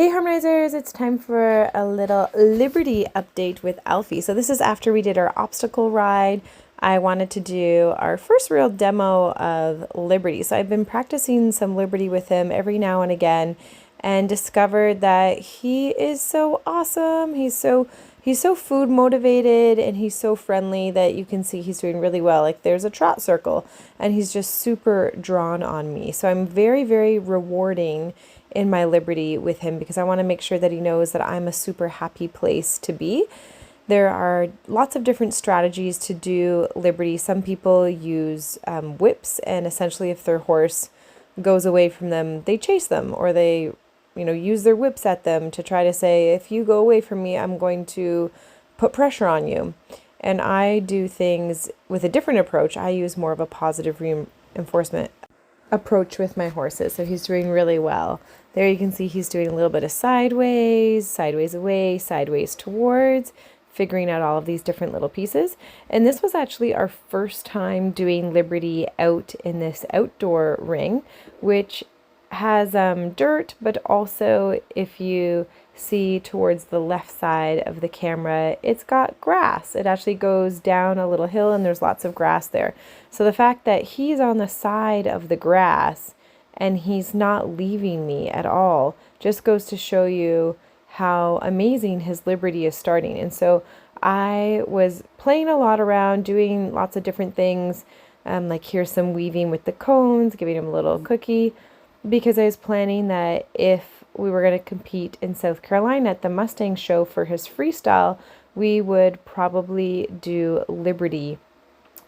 Hey harmonizers, it's time for a little Liberty update with Alfie. So this is after we did our obstacle ride. I wanted to do our first real demo of Liberty. So I've been practicing some Liberty with him every now and again and discovered that he is so awesome. He's so food motivated and he's so friendly that you can see he's doing really well. Like there's a trot circle and he's just super drawn on me. So I'm very, very rewarding in my Liberty with him because I want to make sure that he knows that I'm a super happy place to be. There are lots of different strategies to do Liberty. Some people use whips, and essentially if their horse goes away from them, they chase them, or they use their whips at them to try to say, if you go away from me, I'm going to put pressure on you. And I do things with a different approach. I use more of a positive reinforcement approach with my horses. So he's doing really well. There you can see he's doing a little bit of sideways, sideways away, sideways towards, figuring out all of these different little pieces. And this was actually our first time doing Liberty out in this outdoor ring, which has dirt, but also if you see towards the left side of the camera, it's got grass. It actually goes down a little hill and there's lots of grass there. So the fact that he's on the side of the grass and he's not leaving me at all just goes to show you how amazing his Liberty is starting. And so I was playing a lot around, doing lots of different things, like here's some weaving with the cones, giving him a little cookie, because I was planning that if we were going to compete in South Carolina at the Mustang show for his freestyle, we would probably do Liberty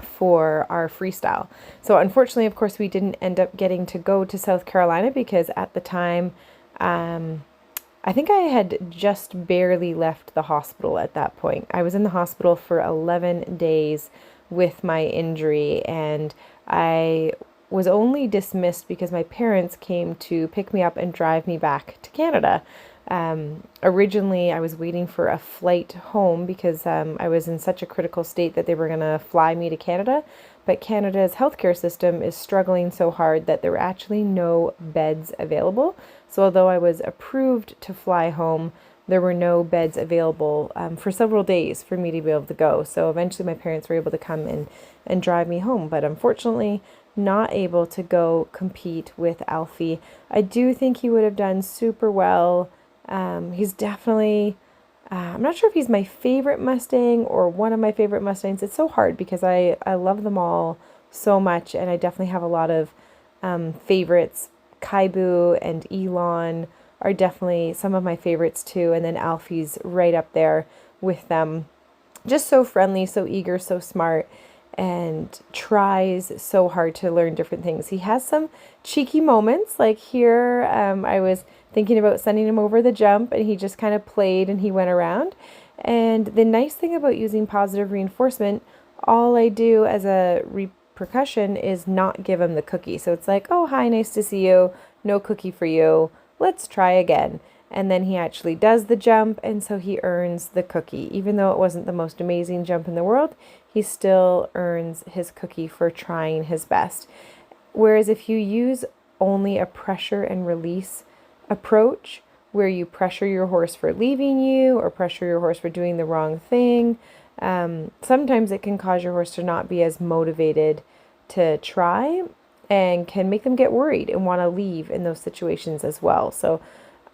for our freestyle. So unfortunately, of course, we didn't end up getting to go to South Carolina because at the time, I think I had just barely left the hospital at that point. I was in the hospital for 11 days with my injury, and I was only dismissed because my parents came to pick me up and drive me back to Canada. Originally, I was waiting for a flight home because I was in such a critical state that they were going to fly me to Canada. But Canada's healthcare system is struggling so hard that there were actually no beds available. So although I was approved to fly home, there were no beds available for several days for me to be able to go. So eventually my parents were able to come in and drive me home. But unfortunately, not able to go compete with Alfie. I do think he would have done super well. He's definitely, I'm not sure if he's my favorite Mustang or one of my favorite Mustangs. It's so hard because I love them all so much, and I definitely have a lot of favorites. Kaibu and Elon are definitely some of my favorites too, and then Alfie's right up there with them. Just so friendly, so eager, so smart, and tries so hard to learn different things. He has some cheeky moments, like here I was thinking about sending him over the jump and he just kind of played and he went around. And the nice thing about using positive reinforcement, all I do as a repercussion is not give him the cookie. So it's like, oh, hi, nice to see you, no cookie for you, let's try again. And then he actually does the jump, and so he earns the cookie. Even though it wasn't the most amazing jump in the world, he still earns his cookie for trying his best. Whereas if you use only a pressure and release approach, where you pressure your horse for leaving you or pressure your horse for doing the wrong thing, sometimes it can cause your horse to not be as motivated to try and can make them get worried and want to leave in those situations as well. So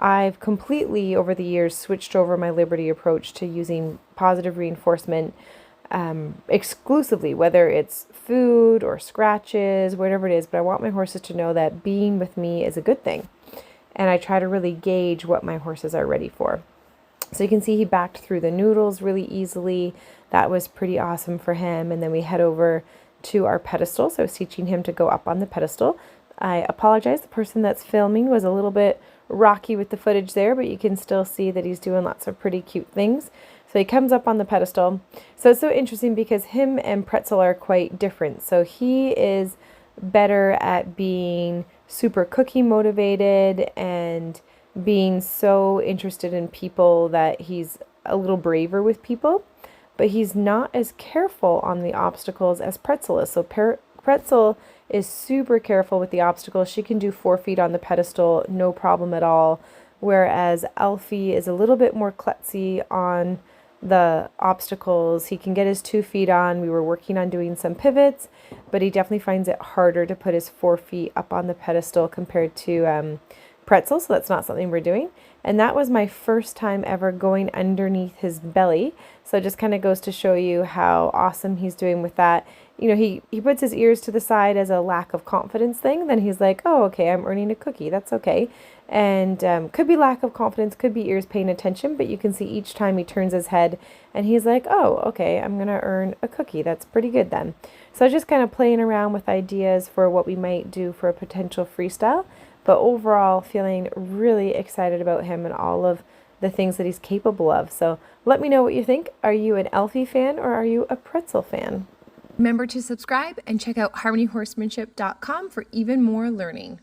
I've completely, over the years, switched over my Liberty approach to using positive reinforcement exclusively, whether it's food or scratches, whatever it is. But I want my horses to know that being with me is a good thing. And I try to really gauge what my horses are ready for. So you can see he backed through the noodles really easily. That was pretty awesome for him. And then we head over to our pedestal. So I was teaching him to go up on the pedestal. I apologize. The person that's filming was a little bit rocky with the footage there, but you can still see that he's doing lots of pretty cute things. So he comes up on the pedestal. So it's so interesting because him and Pretzel are quite different. So he is better at being super cookie motivated and being so interested in people that he's a little braver with people, but he's not as careful on the obstacles as Pretzel is. So Pretzel is super careful with the obstacles. She can do 4 feet on the pedestal, no problem at all. whereas Alfie is a little bit more klutzy on the obstacles. He can get his 2 feet on. We were working on doing some pivots, but he definitely finds it harder to put his 4 feet up on the pedestal compared to Pretzel, so that's not something we're doing. And that was my first time ever going underneath his belly. So it just kind of goes to show you how awesome he's doing with that. You know, he puts his ears to the side as a lack of confidence thing. Then he's like, oh, okay, I'm earning a cookie. That's okay. And could be lack of confidence, could be ears paying attention, but you can see each time he turns his head and he's like, oh, okay, I'm going to earn a cookie. That's pretty good then. So just kind of playing around with ideas for what we might do for a potential freestyle. But overall, feeling really excited about him and all of the things that he's capable of. So let me know what you think. Are you an Alfie fan or are you a Pretzel fan? Remember to subscribe and check out harmonyhorsemanship.com for even more learning.